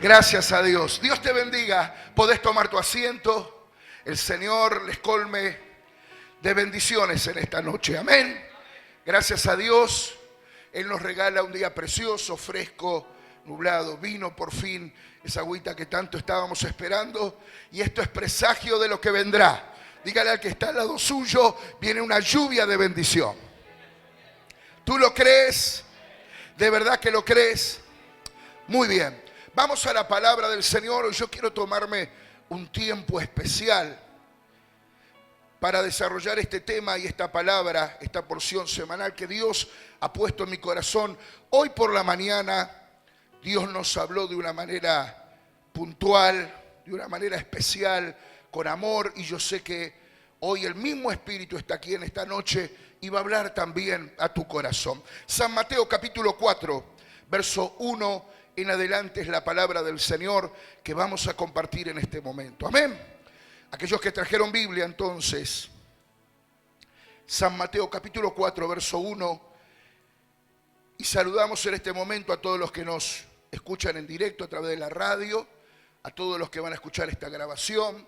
Gracias a Dios. Dios te bendiga. Podés tomar tu asiento. El Señor les colme de bendiciones en esta noche. Amén. Gracias a Dios. Él nos regala un día precioso, fresco, nublado. Vino por fin esa agüita que tanto estábamos esperando. Y esto es presagio de lo que vendrá. Dígale al que está al lado suyo, viene una lluvia de bendición. ¿Tú lo crees? ¿De verdad que lo crees? Muy bien. Vamos a la palabra del Señor. Yo quiero tomarme un tiempo especial para desarrollar este tema y esta palabra, esta porción semanal que Dios ha puesto en mi corazón. Hoy por la mañana Dios nos habló de una manera puntual, de una manera especial, con amor, y yo sé que hoy el mismo Espíritu está aquí en esta noche y va a hablar también a tu corazón. San Mateo capítulo 4, verso 1 en adelante es la palabra del Señor que vamos a compartir en este momento. Amén. Aquellos que trajeron Biblia, entonces, San Mateo capítulo 4, verso 1, y saludamos en este momento a todos los que nos escuchan en directo a través de la radio, a todos los que van a escuchar esta grabación,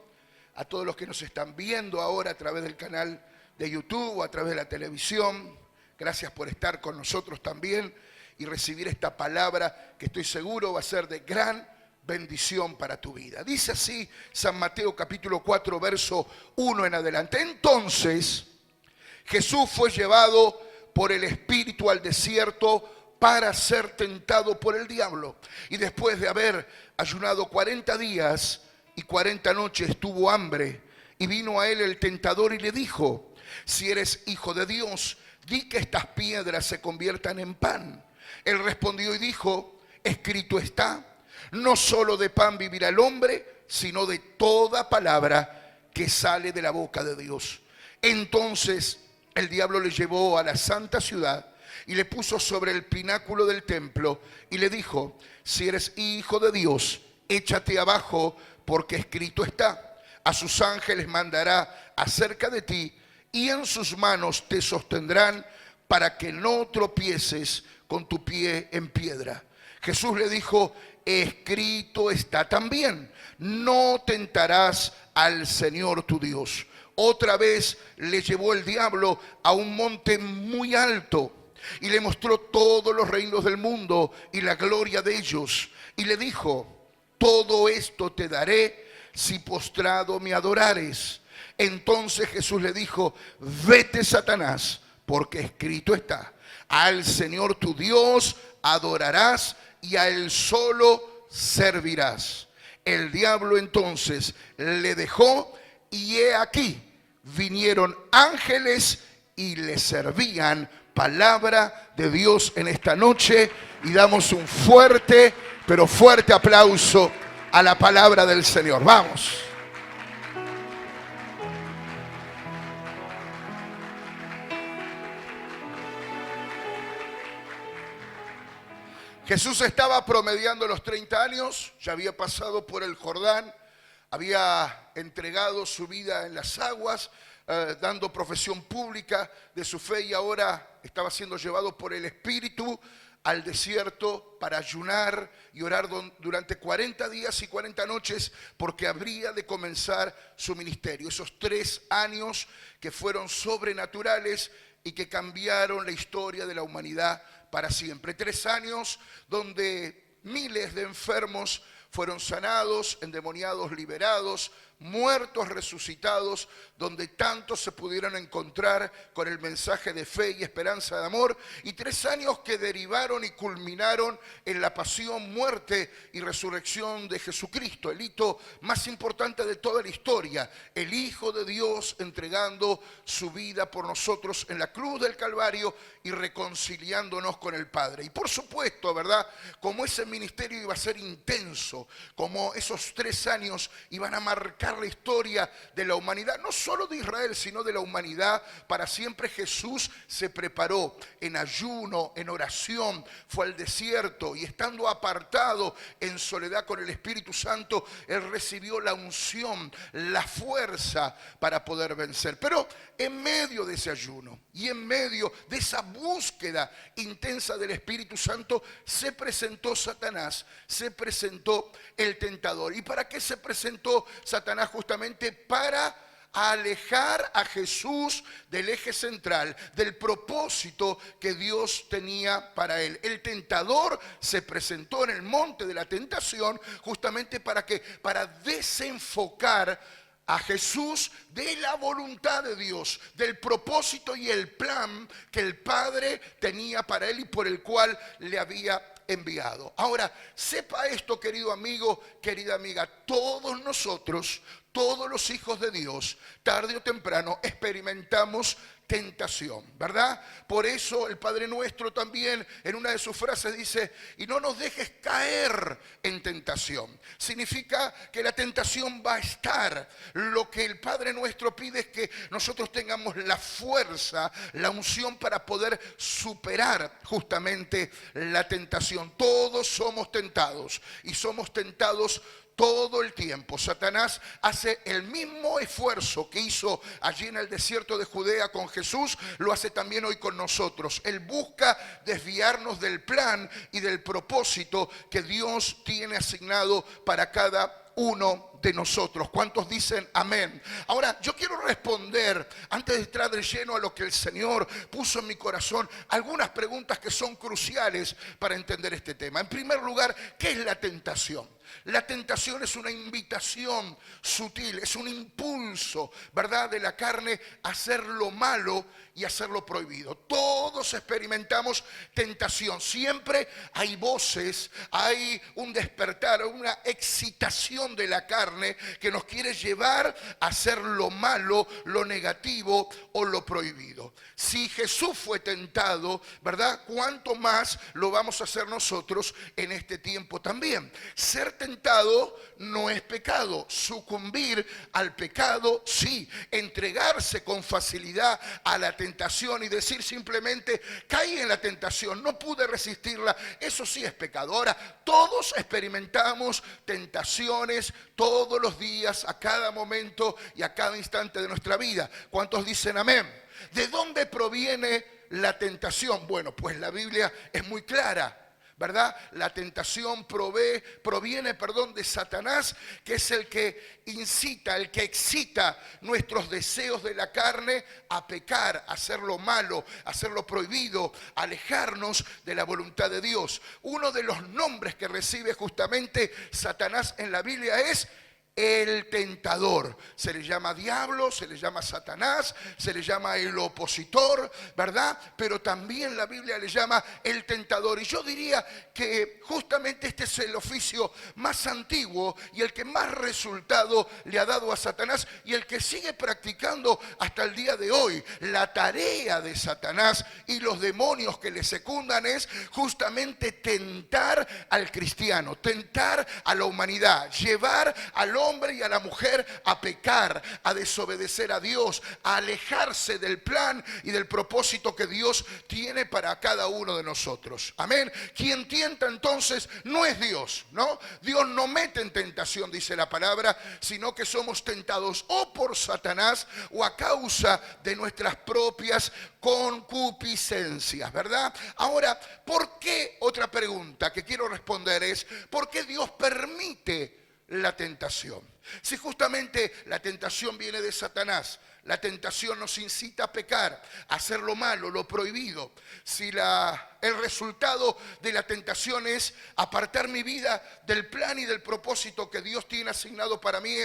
a todos los que nos están viendo ahora a través del canal de YouTube o a través de la televisión. Gracias por estar con nosotros también y recibir esta palabra que estoy seguro va a ser de gran bendición para tu vida. Dice así San Mateo capítulo 4, verso 1 en adelante. Entonces Jesús fue llevado por el Espíritu al desierto para ser tentado por el diablo. Y después de haber ayunado 40 días y 40 noches tuvo hambre. Y vino a él el tentador y le dijo: si eres hijo de Dios, di que estas piedras se conviertan en pan. Él respondió y dijo: escrito está, no solo de pan vivirá el hombre, sino de toda palabra que sale de la boca de Dios. Entonces el diablo le llevó a la santa ciudad y le puso sobre el pináculo del templo y le dijo: si eres hijo de Dios, échate abajo, porque escrito está, a sus ángeles mandará acerca de ti y en sus manos te sostendrán para que no tropieces con tu pie en piedra. Jesús le dijo: escrito está también, no tentarás al Señor tu Dios. Otra vez le llevó el diablo a un monte muy alto y le mostró todos los reinos del mundo y la gloria de ellos. Y le dijo: todo esto te daré si postrado me adorares. Entonces Jesús le dijo: vete, Satanás, porque escrito está, al Señor tu Dios adorarás y a Él solo servirás. El diablo entonces le dejó y he aquí, vinieron ángeles y le servían. Palabra de Dios en esta noche, y damos un fuerte, pero fuerte aplauso a la palabra del Señor. Vamos. Jesús estaba promediando los 30 años, ya había pasado por el Jordán, había entregado su vida en las aguas, dando profesión pública de su fe, y ahora estaba siendo llevado por el Espíritu al desierto para ayunar y orar durante 40 días y 40 noches, porque habría de comenzar su ministerio. Esos 3 años que fueron sobrenaturales y que cambiaron la historia de la humanidad para siempre. 3 años donde miles de enfermos fueron sanados, endemoniados liberados, muertos resucitados, donde tantos se pudieron encontrar con el mensaje de fe y esperanza de amor, y 3 años que derivaron y culminaron en la pasión, muerte y resurrección de Jesucristo, el hito más importante de toda la historia, el Hijo de Dios entregando su vida por nosotros en la cruz del Calvario y reconciliándonos con el Padre. Y por supuesto, ¿verdad?, como ese ministerio iba a ser intenso, como esos 3 años iban a marcar la historia de la humanidad, no solo de Israel, sino de la humanidad para siempre, Jesús se preparó en ayuno, en oración, fue al desierto y estando apartado en soledad con el Espíritu Santo, Él recibió la unción, la fuerza para poder vencer. Pero en medio de ese ayuno y en medio de esa búsqueda intensa del Espíritu Santo, se presentó Satanás, se presentó presentó el tentador. ¿Y para qué se presentó Satanás? Justamente para alejar a Jesús del eje central, del propósito que Dios tenía para él. El tentador se presentó en el monte de la tentación justamente para desenfocar a Jesús de la voluntad de Dios, del propósito y el plan que el Padre tenía para él y por el cual le había enviado. Ahora, sepa esto, querido amigo, querida amiga, todos nosotros, todos los hijos de Dios, tarde o temprano experimentamos tentación, ¿verdad? Por eso el Padre Nuestro también en una de sus frases dice: y no nos dejes caer en tentación. Significa que la tentación va a estar. Lo que el Padre Nuestro pide es que nosotros tengamos la fuerza, la unción para poder superar justamente la tentación. Todos somos tentados y somos tentados todo el tiempo. Satanás hace el mismo esfuerzo que hizo allí en el desierto de Judea con Jesús, lo hace también hoy con nosotros. Él busca desviarnos del plan y del propósito que Dios tiene asignado para cada uno de nosotros. ¿Cuántos dicen amén? Ahora, yo quiero responder, antes de entrar de lleno a lo que el Señor puso en mi corazón, algunas preguntas que son cruciales para entender este tema. En primer lugar, ¿qué es la tentación? La tentación es una invitación sutil, es un impulso, ¿verdad?, de la carne a hacer lo malo y hacer lo prohibido. Todos experimentamos tentación. Siempre hay voces, hay un despertar, una excitación de la carne que nos quiere llevar a hacer lo malo, lo negativo o lo prohibido. Si Jesús fue tentado, ¿verdad?, ¿cuánto más lo vamos a hacer nosotros en este tiempo también? Ser tentado no es pecado. Sucumbir al pecado, sí. Entregarse con facilidad a la tentación y decir simplemente: caí en la tentación, no pude resistirla, eso sí es pecado. Ahora, todos experimentamos tentaciones todos los días, a cada momento y a cada instante de nuestra vida. ¿Cuántos dicen amén? ¿De dónde proviene la tentación? Bueno, pues la Biblia es muy clara, ¿verdad? La tentación proviene de Satanás, que es el que incita, el que excita nuestros deseos de la carne a pecar, a hacer lo malo, a hacer lo prohibido, a alejarnos de la voluntad de Dios. Uno de los nombres que recibe justamente Satanás en la Biblia es el tentador. Se le llama diablo, se le llama Satanás, se le llama el opositor, ¿verdad? Pero también la Biblia le llama el tentador. Y yo diría que justamente este es el oficio más antiguo y el que más resultado le ha dado a Satanás y el que sigue practicando hasta el día de hoy. La tarea de Satanás y los demonios que le secundan es justamente tentar al cristiano, tentar a la humanidad, llevar al hombre y a la mujer a pecar, a desobedecer a Dios, a alejarse del plan y del propósito que Dios tiene para cada uno de nosotros. Amén. Quien tienta entonces no es Dios, ¿no? Dios no mete en tentación, dice la palabra, sino que somos tentados o por Satanás o a causa de nuestras propias concupiscencias, ¿verdad? Ahora, ¿por qué? Otra pregunta que quiero responder es: ¿por qué Dios permite la tentación? Si justamente la tentación viene de Satanás, la tentación nos incita a pecar, a hacer lo malo, lo prohibido. Si el resultado de la tentación es apartar mi vida del plan y del propósito que Dios tiene asignado para mí,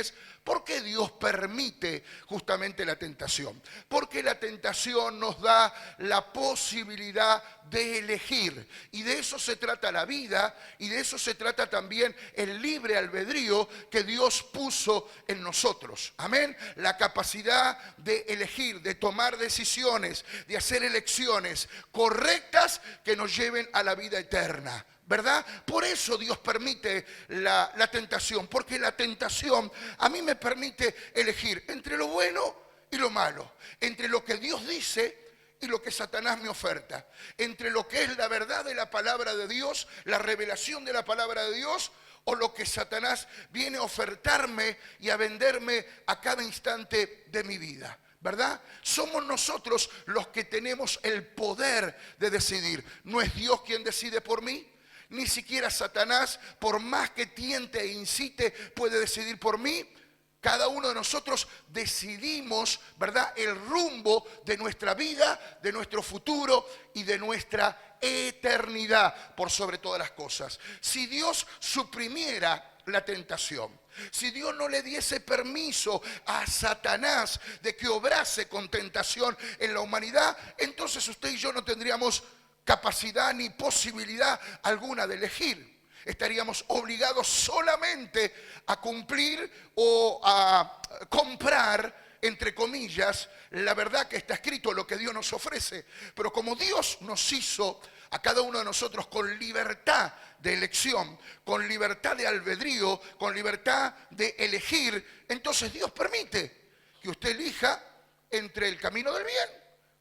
¿por qué Dios permite justamente la tentación? Porque la tentación nos da la posibilidad de elegir. Y de eso se trata la vida y de eso se trata también el libre albedrío que Dios puso en nosotros. Amén. La capacidad de elegir, de tomar decisiones, de hacer elecciones correctas que nos lleven a la vida eterna, ¿verdad? Por eso Dios permite la tentación, porque la tentación a mí me permite elegir entre lo bueno y lo malo, entre lo que Dios dice y lo que Satanás me oferta, entre lo que es la verdad de la palabra de Dios, la revelación de la palabra de Dios, o lo que Satanás viene a ofertarme y a venderme a cada instante de mi vida, ¿verdad? Somos nosotros los que tenemos el poder de decidir. ¿No es Dios quien decide por mí? Ni siquiera Satanás, por más que tiente e incite, puede decidir por mí. Cada uno de nosotros decidimos, ¿verdad?, el rumbo de nuestra vida, de nuestro futuro y de nuestra eternidad, por sobre todas las cosas. Si Dios suprimiera la tentación, si Dios no le diese permiso a Satanás de que obrase con tentación en la humanidad, entonces usted y yo no tendríamos capacidad ni posibilidad alguna de elegir. Estaríamos obligados solamente a cumplir o a comprar, entre comillas, la verdad que está escrito, lo que Dios nos ofrece. Pero como Dios nos hizo a cada uno de nosotros con libertad de elección, con libertad de albedrío, con libertad de elegir, entonces Dios permite que usted elija entre el camino del bien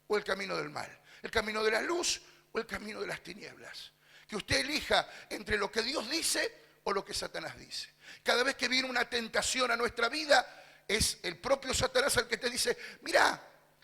o el camino del mal, el camino de la luz o el camino de las tinieblas. Que usted elija entre lo que Dios dice o lo que Satanás dice. Cada vez que viene una tentación a nuestra vida, es el propio Satanás el que te dice, mira,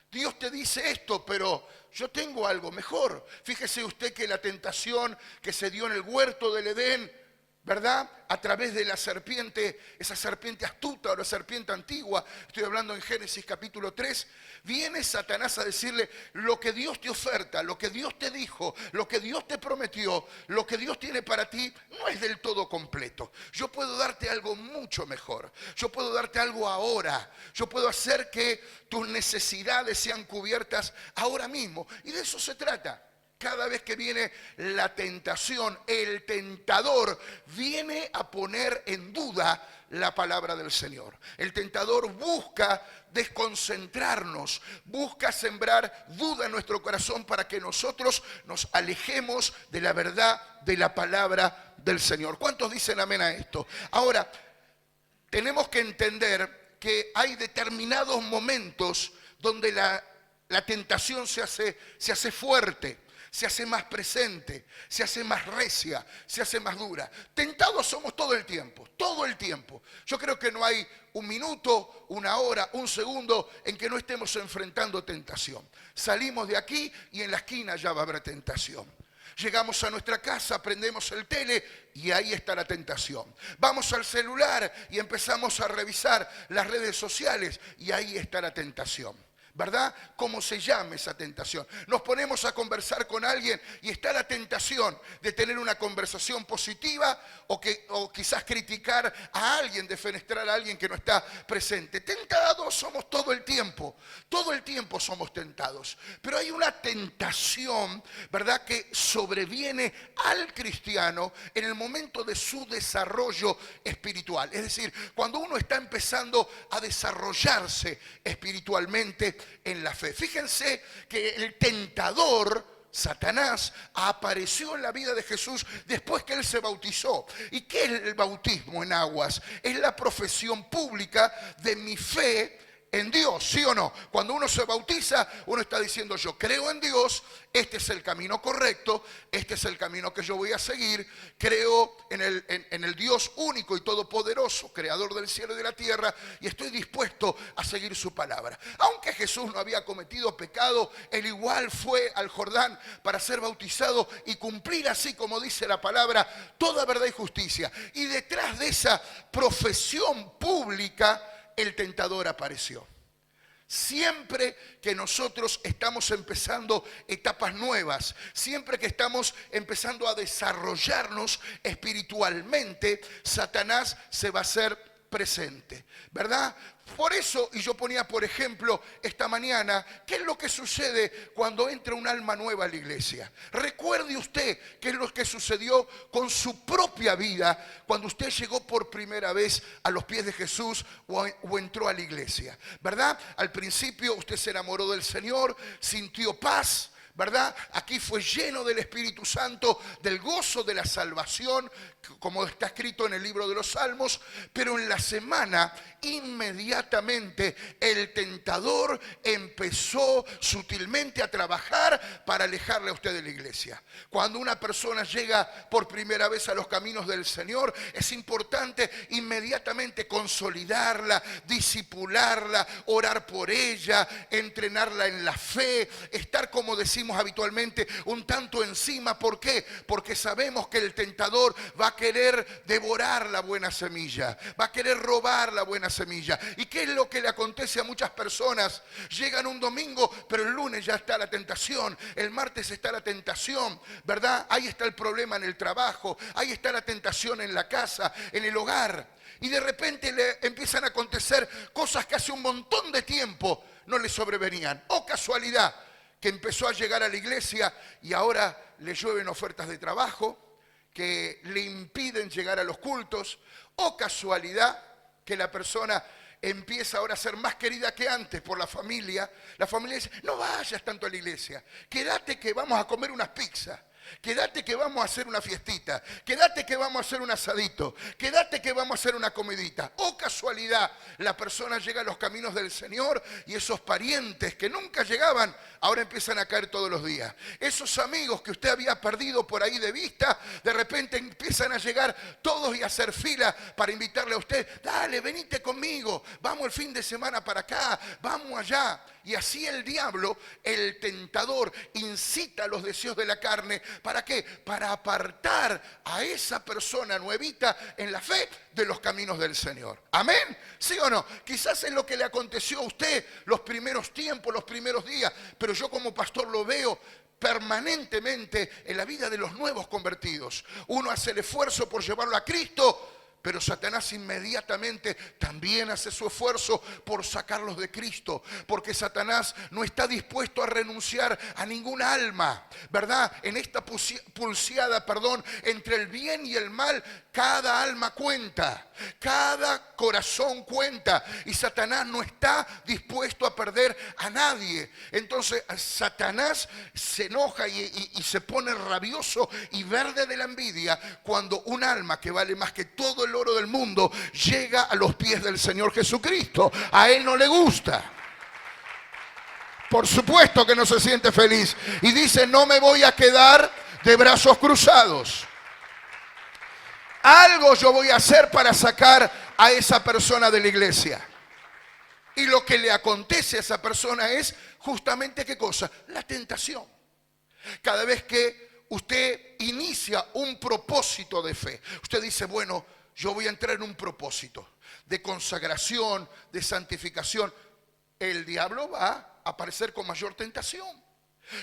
Dios te dice esto, pero yo tengo algo mejor. Fíjese usted que la tentación que se dio en el huerto del Edén, ¿verdad?, a través de la serpiente, esa serpiente astuta o la serpiente antigua, estoy hablando en Génesis capítulo 3, viene Satanás a decirle, lo que Dios te oferta, lo que Dios te dijo, lo que Dios te prometió, lo que Dios tiene para ti, no es del todo completo. Yo puedo darte algo mucho mejor, yo puedo darte algo ahora, yo puedo hacer que tus necesidades sean cubiertas ahora mismo, y de eso se trata. Cada vez que viene la tentación, el tentador viene a poner en duda la palabra del Señor. El tentador busca desconcentrarnos, busca sembrar duda en nuestro corazón para que nosotros nos alejemos de la verdad de la palabra del Señor. ¿Cuántos dicen amén a esto? Ahora, tenemos que entender que hay determinados momentos donde la tentación se hace fuerte, se hace más presente, se hace más recia, se hace más dura. Tentados somos todo el tiempo, todo el tiempo. Yo creo que no hay un minuto, una hora, un segundo en que no estemos enfrentando tentación. Salimos de aquí y en la esquina ya va a haber tentación. Llegamos a nuestra casa, prendemos el tele y ahí está la tentación. Vamos al celular y empezamos a revisar las redes sociales y ahí está la tentación. ¿Verdad? ¿Cómo se llama esa tentación? Nos ponemos a conversar con alguien y está la tentación de tener una conversación positiva o quizás criticar a alguien, defenestrar a alguien que no está presente. Tentados somos todo el tiempo somos tentados. Pero hay una tentación, ¿verdad?, que sobreviene al cristiano en el momento de su desarrollo espiritual. Es decir, cuando uno está empezando a desarrollarse espiritualmente en la fe. Fíjense que el tentador, Satanás, apareció en la vida de Jesús después que él se bautizó. ¿Y qué es el bautismo en aguas? Es la profesión pública de mi fe en Dios, ¿sí o no? Cuando uno se bautiza, uno está diciendo, yo creo en Dios, este es el camino correcto, este es el camino que yo voy a seguir, creo en el Dios único y todopoderoso, creador del cielo y de la tierra, y estoy dispuesto a seguir su palabra. Aunque Jesús no había cometido pecado, él igual fue al Jordán para ser bautizado y cumplir, así como dice la palabra, toda verdad y justicia. Y detrás de esa profesión pública, el tentador apareció. Siempre que nosotros estamos empezando etapas nuevas, siempre que estamos empezando a desarrollarnos espiritualmente, Satanás se va a hacer presente, ¿verdad? Por eso, y yo ponía por ejemplo esta mañana, ¿qué es lo que sucede cuando entra un alma nueva a la iglesia? Recuerde usted qué es lo que sucedió con su propia vida cuando usted llegó por primera vez a los pies de Jesús o entró a la iglesia, ¿verdad? Al principio usted se enamoró del Señor, sintió paz, ¿verdad? Aquí fue lleno del Espíritu Santo, del gozo de la salvación, como está escrito en el libro de los Salmos, pero en la semana inmediatamente el tentador empezó sutilmente a trabajar para alejarle a usted de la iglesia. Cuando una persona llega por primera vez a los caminos del Señor, es importante inmediatamente consolidarla, disipularla, orar por ella, entrenarla en la fe, estar, como decía decimos habitualmente, un tanto encima. ¿Por qué? Porque sabemos que el tentador va a querer devorar la buena semilla, va a querer robar la buena semilla. ¿Y qué es lo que le acontece a muchas personas? Llegan un domingo, pero el lunes ya está la tentación, el martes está la tentación, ¿verdad? Ahí está el problema en el trabajo, ahí está la tentación en la casa, en el hogar. Y de repente le empiezan a acontecer cosas que hace un montón de tiempo no le sobrevenían. ¡Oh, casualidad! Que empezó a llegar a la iglesia y ahora le llueven ofertas de trabajo que le impiden llegar a los cultos. ¡Oh, casualidad! Que la persona empieza ahora a ser más querida que antes por la familia. La familia dice, no vayas tanto a la iglesia, quédate que vamos a comer unas pizzas. Quédate que vamos a hacer una fiestita, quédate que vamos a hacer un asadito, quédate que vamos a hacer una comidita. Oh, casualidad, la persona llega a los caminos del Señor y esos parientes que nunca llegaban, ahora empiezan a caer todos los días. Esos amigos que usted había perdido por ahí de vista, de repente empiezan a llegar todos y a hacer fila para invitarle a usted. Dale, venite conmigo, vamos el fin de semana para acá, vamos allá. Y así el diablo, el tentador, incita a los deseos de la carne. ¿Para qué? Para apartar a esa persona nuevita en la fe de los caminos del Señor. ¿Amén? ¿Sí o no? Quizás es lo que le aconteció a usted los primeros tiempos, los primeros días, pero yo como pastor lo veo permanentemente en la vida de los nuevos convertidos. Uno hace el esfuerzo por llevarlo a Cristo, pero Satanás inmediatamente también hace su esfuerzo por sacarlos de Cristo, porque Satanás no está dispuesto a renunciar a ningún alma, ¿verdad? En esta pulseada, entre el bien y el mal, cada alma cuenta, cada corazón cuenta, y Satanás no está dispuesto a perder a nadie. Entonces Satanás se enoja y se pone rabioso y verde de la envidia cuando un alma que vale más que todo el oro del mundo llega a los pies del Señor Jesucristo. A Él no le gusta. Por supuesto que no se siente feliz y dice, no me voy a quedar de brazos cruzados. Algo yo voy a hacer para sacar a esa persona de la iglesia. Y lo que le acontece a esa persona es justamente ¿qué cosa? La tentación. Cada vez que usted inicia un propósito de fe, usted dice, bueno, yo voy a entrar en un propósito de consagración, de santificación. El diablo va a aparecer con mayor tentación.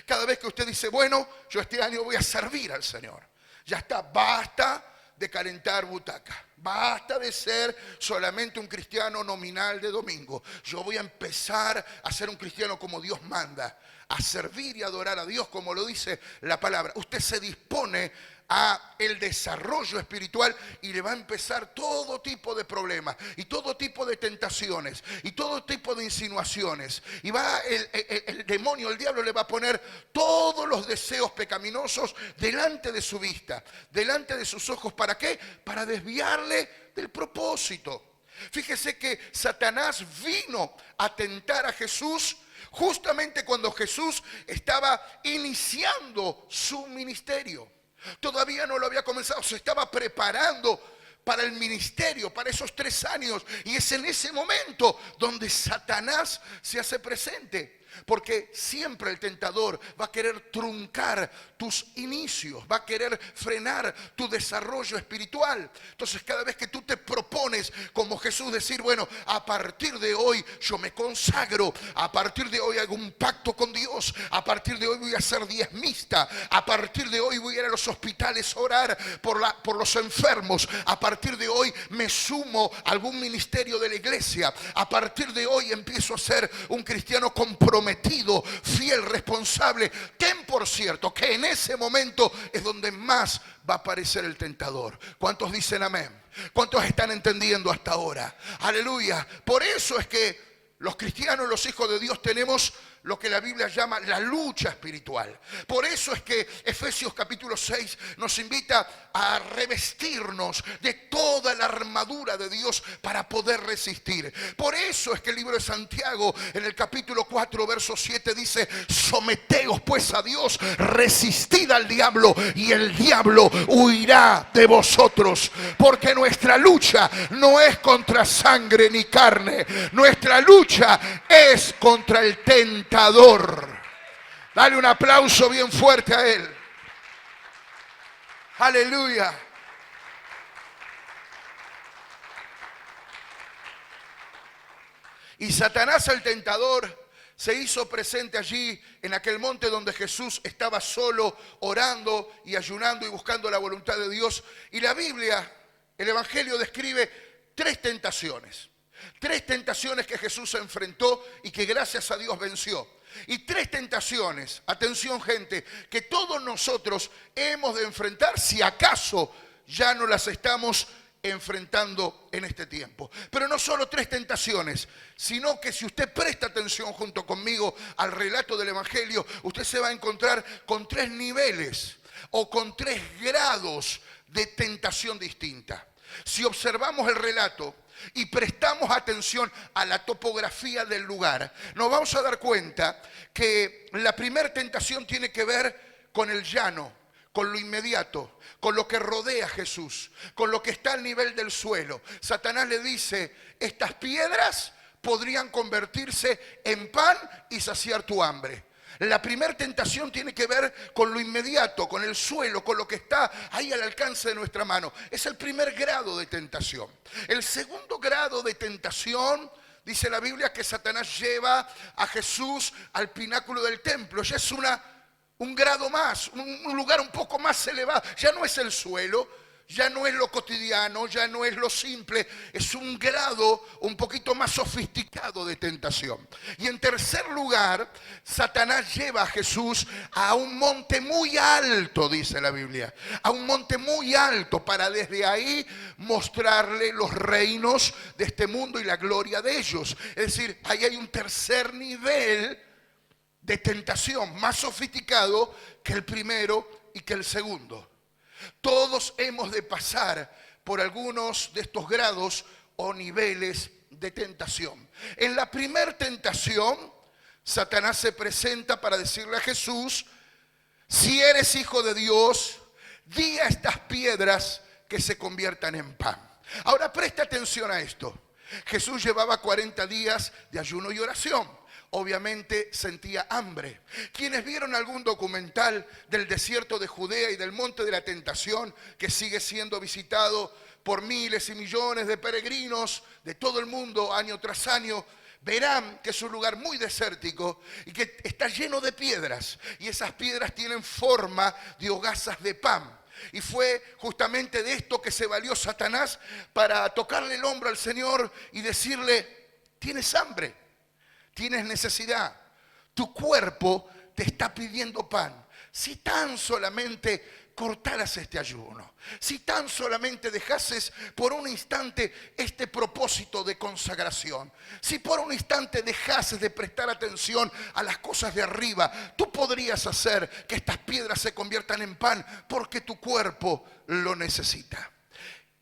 Cada vez que usted dice, bueno, yo este año voy a servir al Señor. Ya está, basta de calentar butaca. Basta de ser solamente un cristiano nominal de domingo. Yo voy a empezar a ser un cristiano como Dios manda, a servir y adorar a Dios como lo dice la palabra. Usted se dispone a el desarrollo espiritual y le va a empezar todo tipo de problemas y todo tipo de tentaciones y todo tipo de insinuaciones, y va el demonio, el diablo le va a poner todos los deseos pecaminosos delante de su vista, delante de sus ojos. ¿Para qué? Para desviarle del propósito. Fíjese que Satanás vino a tentar a Jesús justamente cuando Jesús estaba iniciando su ministerio. Todavía no lo había comenzado, se estaba preparando para el ministerio, para esos 3 años. Y es en ese momento donde Satanás se hace presente. Porque siempre el tentador va a querer truncar tus inicios, va a querer frenar tu desarrollo espiritual. Entonces cada vez que tú te propones como Jesús decir, bueno, a partir de hoy yo me consagro, a partir de hoy hago un pacto con Dios, a partir de hoy voy a ser diezmista, a partir de hoy voy a ir a los hospitales a orar por los enfermos, a partir de hoy me sumo a algún ministerio de la iglesia, a partir de hoy empiezo a ser un cristiano comprometido, fiel, responsable. Ten por cierto que en ese momento es donde más va a aparecer el tentador. ¿Cuántos dicen amén? ¿Cuántos están entendiendo hasta ahora? Aleluya. Por eso es que los cristianos, los hijos de Dios, tenemos lo que la Biblia llama la lucha espiritual. Por eso es que Efesios capítulo 6 nos invita a revestirnos de toda la armadura de Dios para poder resistir. Por eso es que el libro de Santiago en el capítulo 4 verso 7 dice, someteos pues a Dios, resistid al diablo y el diablo huirá de vosotros. Porque nuestra lucha no es contra sangre ni carne, nuestra lucha es contra el tentador. Dale un aplauso bien fuerte a Él. Aleluya. Y Satanás el tentador se hizo presente allí en aquel monte donde Jesús estaba solo orando y ayunando y buscando la voluntad de Dios. Y la Biblia, el Evangelio describe tres tentaciones. Tres tentaciones que Jesús enfrentó y que gracias a Dios venció. Y tres tentaciones, atención gente, que todos nosotros hemos de enfrentar si acaso ya no las estamos enfrentando en este tiempo. Pero no solo tres tentaciones, sino que si usted presta atención junto conmigo al relato del Evangelio, usted se va a encontrar con tres niveles o con tres grados de tentación distinta. Si observamos el relato y prestamos atención a la topografía del lugar, nos vamos a dar cuenta que la primera tentación tiene que ver con el llano, con lo inmediato, con lo que rodea a Jesús, con lo que está al nivel del suelo. Satanás le dice, estas piedras podrían convertirse en pan y saciar tu hambre. La primera tentación tiene que ver con lo inmediato, con el suelo, con lo que está ahí al alcance de nuestra mano. Es el primer grado de tentación. El segundo grado de tentación, dice la Biblia, que Satanás lleva a Jesús al pináculo del templo. Ya es un grado más, un lugar un poco más elevado. Ya no es el suelo, ya no es lo cotidiano, ya no es lo simple. Es un grado un poquito más sofisticado de tentación. Y en tercer lugar, Satanás lleva a Jesús a un monte muy alto, dice la Biblia. A un monte muy alto para desde ahí mostrarle los reinos de este mundo y la gloria de ellos. Es decir, ahí hay un tercer nivel de tentación, más sofisticado que el primero y que el segundo. Todos hemos de pasar por algunos de estos grados o niveles de tentación. En la primera tentación, Satanás se presenta para decirle a Jesús, si eres hijo de Dios, di a estas piedras que se conviertan en pan. Ahora presta atención a esto. Jesús llevaba 40 días de ayuno y oración. Obviamente sentía hambre. Quienes vieron algún documental del desierto de Judea y del monte de la tentación, que sigue siendo visitado por miles y millones de peregrinos de todo el mundo año tras año, verán que es un lugar muy desértico y que está lleno de piedras. Y esas piedras tienen forma de hogazas de pan. Y fue justamente de esto que se valió Satanás para tocarle el hombro al Señor y decirle, ¿tienes hambre? Tienes necesidad, tu cuerpo te está pidiendo pan. Si tan solamente cortaras este ayuno, si tan solamente dejases por un instante este propósito de consagración, si por un instante dejases de prestar atención a las cosas de arriba, tú podrías hacer que estas piedras se conviertan en pan porque tu cuerpo lo necesita.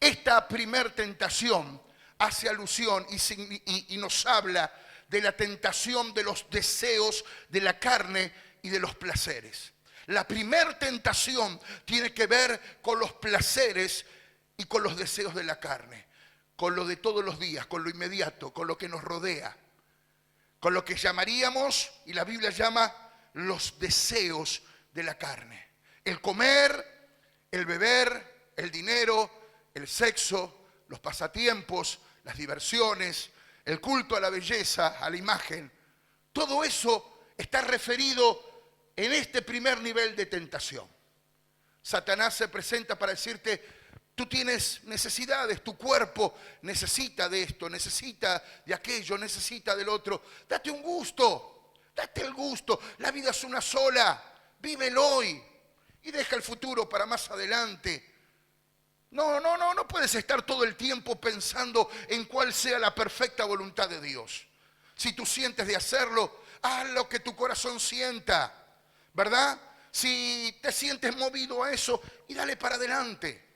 Esta primer tentación hace alusión y nos habla de la tentación de los deseos de la carne y de los placeres. La primera tentación tiene que ver con los placeres y con los deseos de la carne, con lo de todos los días, con lo inmediato, con lo que nos rodea, con lo que llamaríamos, y la Biblia llama, los deseos de la carne. El comer, el beber, el dinero, el sexo, los pasatiempos, las diversiones, el culto a la belleza, a la imagen, todo eso está referido en este primer nivel de tentación. Satanás se presenta para decirte, tú tienes necesidades, tu cuerpo necesita de esto, necesita de aquello, necesita del otro. Date un gusto, date el gusto. La vida es una sola, vive el hoy y deja el futuro para más adelante. No puedes estar todo el tiempo pensando en cuál sea la perfecta voluntad de Dios. Si tú sientes de hacerlo, haz lo que tu corazón sienta, ¿verdad? Si te sientes movido a eso, y dale para adelante.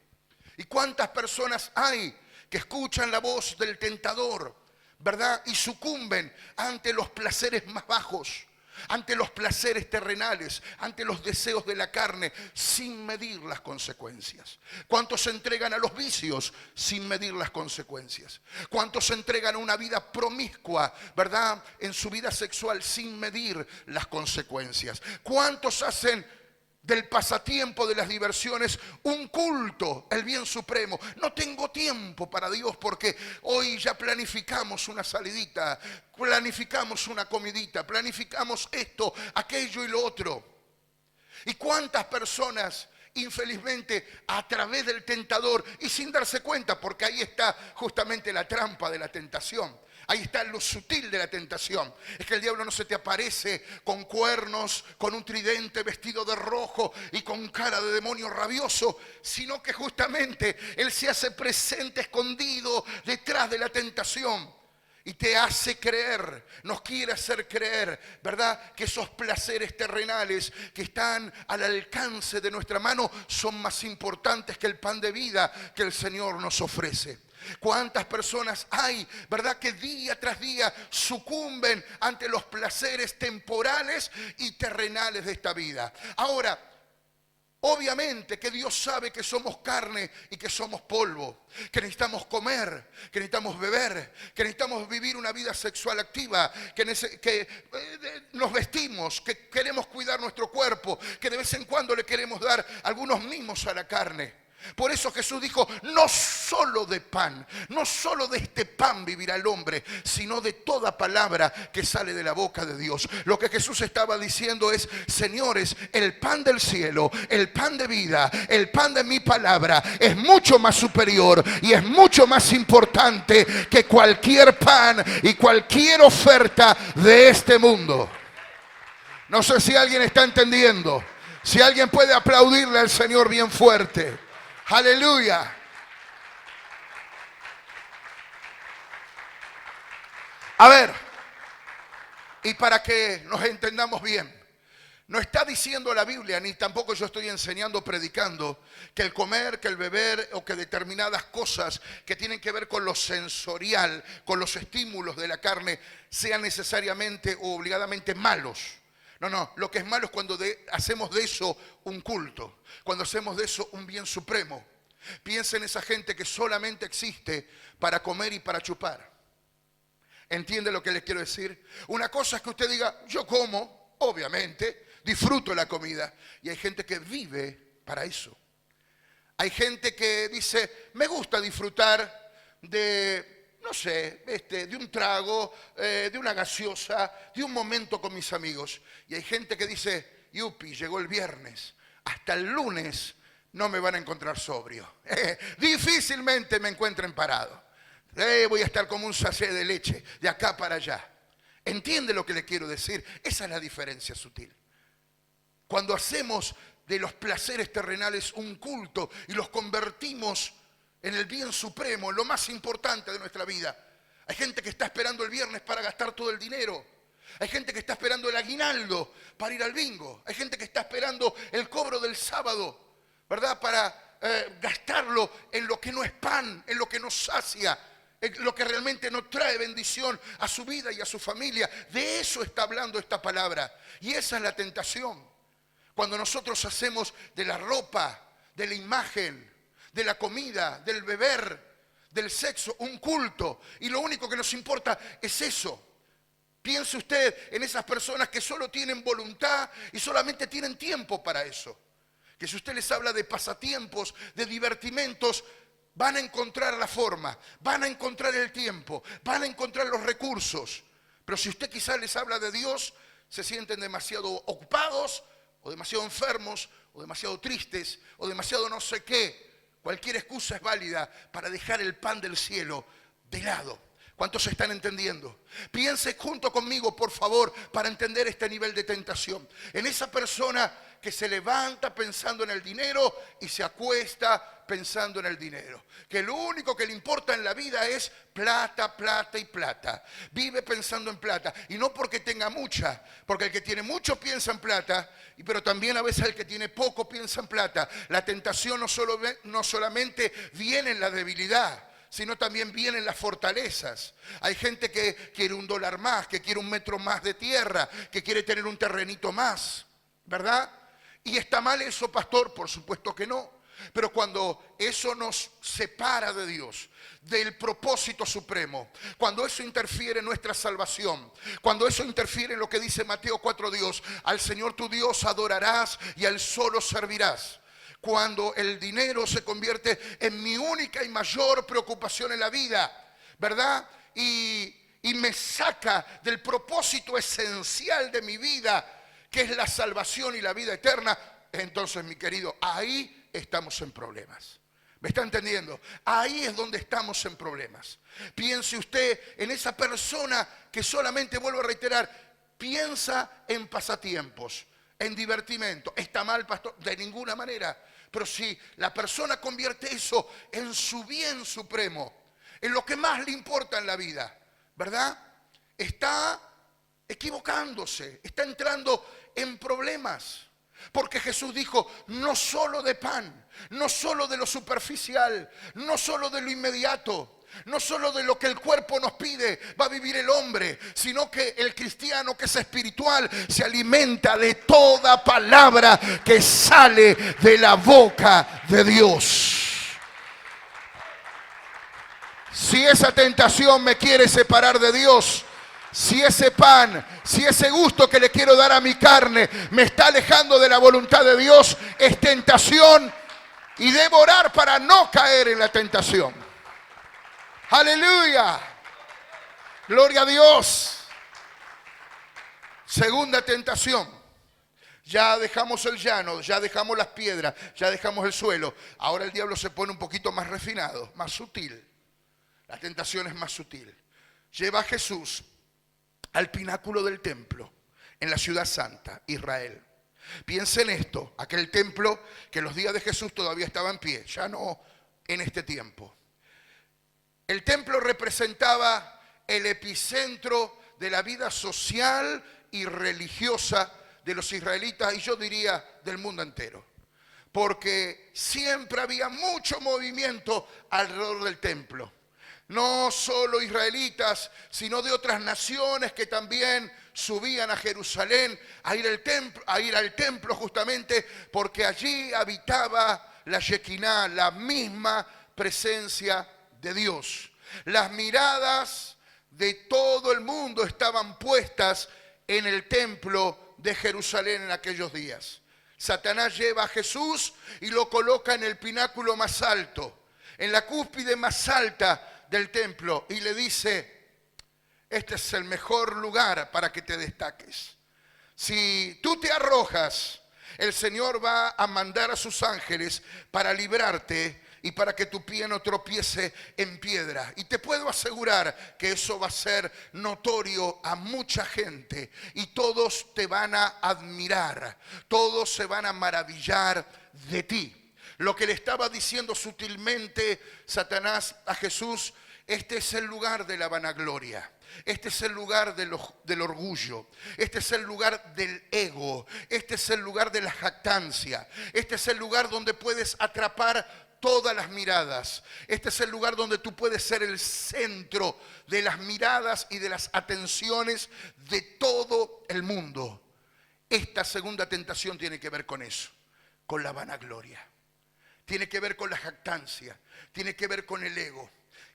¿Y cuántas personas hay que escuchan la voz del tentador, ¿verdad? Y sucumben ante los placeres más bajos, ante los placeres terrenales, ante los deseos de la carne, sin medir las consecuencias. ¿Cuántos se entregan a los vicios sin medir las consecuencias? ¿Cuántos se entregan a una vida promiscua, verdad, en su vida sexual sin medir las consecuencias? ¿Cuántos hacen del pasatiempo, de las diversiones, un culto, el bien supremo? No tengo tiempo para Dios porque hoy ya planificamos una salidita, planificamos una comidita, planificamos esto, aquello y lo otro. ¿Y cuántas personas, infelizmente, a través del tentador y sin darse cuenta, porque ahí está justamente la trampa de la tentación? Ahí está lo sutil de la tentación. Es que el diablo no se te aparece con cuernos, con un tridente vestido de rojo y con cara de demonio rabioso, sino que justamente él se hace presente escondido detrás de la tentación. Y te hace creer, nos quiere hacer creer, ¿verdad?, que esos placeres terrenales que están al alcance de nuestra mano son más importantes que el pan de vida que el Señor nos ofrece. ¿Cuántas personas hay, verdad, que día tras día sucumben ante los placeres temporales y terrenales de esta vida? Ahora, obviamente que Dios sabe que somos carne y que somos polvo, que necesitamos comer, que necesitamos beber, que necesitamos vivir una vida sexual activa, que nos vestimos, que queremos cuidar nuestro cuerpo, que de vez en cuando le queremos dar algunos mimos a la carne. Por eso Jesús dijo, no solo de pan, no solo de este pan vivirá el hombre, sino de toda palabra que sale de la boca de Dios. Lo que Jesús estaba diciendo es, señores, el pan del cielo, el pan de vida, el pan de mi palabra es mucho más superior y es mucho más importante que cualquier pan y cualquier oferta de este mundo. No sé si alguien está entendiendo, si alguien puede aplaudirle al Señor bien fuerte. Aleluya. A ver, y para que nos entendamos bien, no está diciendo la Biblia, ni tampoco yo estoy enseñando, predicando, que el comer, que el beber o que determinadas cosas que tienen que ver con lo sensorial, con los estímulos de la carne, sean necesariamente o obligadamente malos. No, lo que es malo es cuando hacemos de eso un culto, cuando hacemos de eso un bien supremo. Piensa en esa gente que solamente existe para comer y para chupar. ¿Entiende lo que les quiero decir? Una cosa es que usted diga, yo como, obviamente, disfruto la comida. Y hay gente que vive para eso. Hay gente que dice, me gusta disfrutar de, no sé, de un trago, de una gaseosa, de un momento con mis amigos. Y hay gente que dice, yupi, llegó el viernes, hasta el lunes no me van a encontrar sobrio. Difícilmente me encuentren parado. Voy a estar como un sachet de leche, de acá para allá. ¿Entiende lo que le quiero decir? Esa es la diferencia sutil. Cuando hacemos de los placeres terrenales un culto y los convertimos en el bien supremo, en lo más importante de nuestra vida. Hay gente que está esperando el viernes para gastar todo el dinero. Hay gente que está esperando el aguinaldo para ir al bingo. Hay gente que está esperando el cobro del sábado, ¿verdad? Para gastarlo en lo que no es pan, en lo que nos sacia, en lo que realmente no trae bendición a su vida y a su familia. De eso está hablando esta palabra. Y esa es la tentación. Cuando nosotros hacemos de la ropa, de la imagen, de la comida, del beber, del sexo, un culto, y lo único que nos importa es eso. Piense usted en esas personas que solo tienen voluntad y solamente tienen tiempo para eso. Que si usted les habla de pasatiempos, de divertimentos, van a encontrar la forma, van a encontrar el tiempo, van a encontrar los recursos. Pero si usted quizás les habla de Dios, se sienten demasiado ocupados, o demasiado enfermos, o demasiado tristes, o demasiado no sé qué. Cualquier excusa es válida para dejar el pan del cielo de lado. ¿Cuántos están entendiendo? Piense junto conmigo, por favor, para entender este nivel de tentación. En esa persona que se levanta pensando en el dinero y se acuesta pensando en el dinero. Que lo único que le importa en la vida es plata, plata y plata. Vive pensando en plata. Y no porque tenga mucha, porque el que tiene mucho piensa en plata, pero también a veces el que tiene poco piensa en plata. La tentación no solamente viene en la debilidad, sino también vienen las fortalezas. Hay gente que quiere $1 más, que quiere 1 metro más de tierra, que quiere tener un terrenito más, ¿verdad? ¿Y está mal eso, pastor? Por supuesto que no. Pero cuando eso nos separa de Dios, del propósito supremo, cuando eso interfiere en nuestra salvación, cuando eso interfiere en lo que dice Mateo 4, Dios, al Señor tu Dios adorarás y a Él solo servirás. Cuando el dinero se convierte en mi única y mayor preocupación en la vida, ¿verdad? Y me saca del propósito esencial de mi vida, que es la salvación y la vida eterna, entonces, mi querido, ahí estamos en problemas. ¿Me está entendiendo? Ahí es donde estamos en problemas. Piense usted en esa persona que solamente, vuelvo a reiterar, piensa en pasatiempos, en divertimento. ¿Está mal, pastor? De ninguna manera. Pero si la persona convierte eso en su bien supremo, en lo que más le importa en la vida, ¿verdad? Está equivocándose, está entrando en problemas. Porque Jesús dijo, no solo de pan, no solo de lo superficial, no solo de lo inmediato, no solo de lo que el cuerpo nos pide va a vivir el hombre, sino que el cristiano que es espiritual se alimenta de toda palabra que sale de la boca de Dios. Si esa tentación me quiere separar de Dios, si ese pan, si ese gusto que le quiero dar a mi carne me está alejando de la voluntad de Dios, es tentación y debo orar para no caer en la tentación. Aleluya. Gloria a Dios. Segunda tentación. Ya dejamos el llano, ya dejamos las piedras, ya dejamos el suelo. Ahora el diablo se pone un poquito más refinado, más sutil. La tentación es más sutil. Lleva a Jesús al pináculo del templo, en la ciudad santa, Israel. Piensen en esto, aquel templo que en los días de Jesús todavía estaba en pie, ya no en este tiempo. El templo representaba el epicentro de la vida social y religiosa de los israelitas, y yo diría del mundo entero. Porque siempre había mucho movimiento alrededor del templo. No solo israelitas, sino de otras naciones que también subían a Jerusalén a ir al templo justamente porque allí habitaba la Shekinah, la misma presencia de Dios. Las miradas de todo el mundo estaban puestas en el templo de Jerusalén en aquellos días. Satanás lleva a Jesús y lo coloca en el pináculo más alto, en la cúspide más alta del templo, y le dice, este es el mejor lugar para que te destaques. Si tú te arrojas, el Señor va a mandar a sus ángeles para librarte y para que tu pie no tropiece en piedra. Y te puedo asegurar que eso va a ser notorio a mucha gente y todos te van a admirar, todos se van a maravillar de ti. Lo que le estaba diciendo sutilmente Satanás a Jesús, este es el lugar de la vanagloria, este es el lugar del orgullo, este es el lugar del ego, este es el lugar de la jactancia, este es el lugar donde puedes atrapar todas las miradas, este es el lugar donde tú puedes ser el centro de las miradas y de las atenciones de todo el mundo. Esta segunda tentación tiene que ver con eso, con la vanagloria. Tiene que ver con la jactancia, tiene que ver con el ego.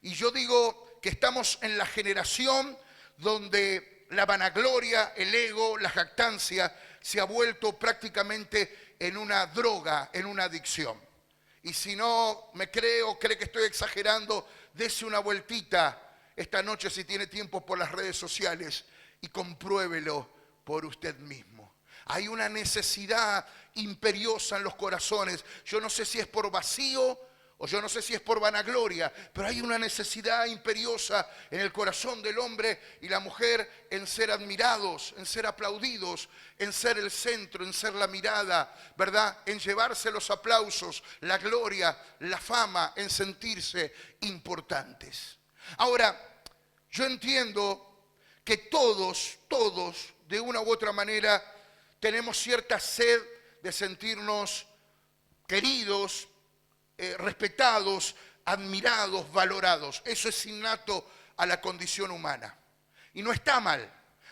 Y yo digo que estamos en la generación donde la vanagloria, el ego, la jactancia se ha vuelto prácticamente en una droga, en una adicción. Y si no me cree o cree que estoy exagerando, dése una vueltita esta noche si tiene tiempo por las redes sociales y compruébelo por usted mismo. Hay una necesidad imperiosa en los corazones. Yo no sé si es por vacío o yo no sé si es por vanagloria, pero hay una necesidad imperiosa en el corazón del hombre y la mujer en ser admirados, en ser aplaudidos, en ser el centro, en ser la mirada, ¿verdad? En llevarse los aplausos, la gloria, la fama, en sentirse importantes. Ahora, yo entiendo que todos, de una u otra manera, tenemos cierta sed de sentirnos queridos, respetados, admirados, valorados. Eso es innato a la condición humana. Y no está mal,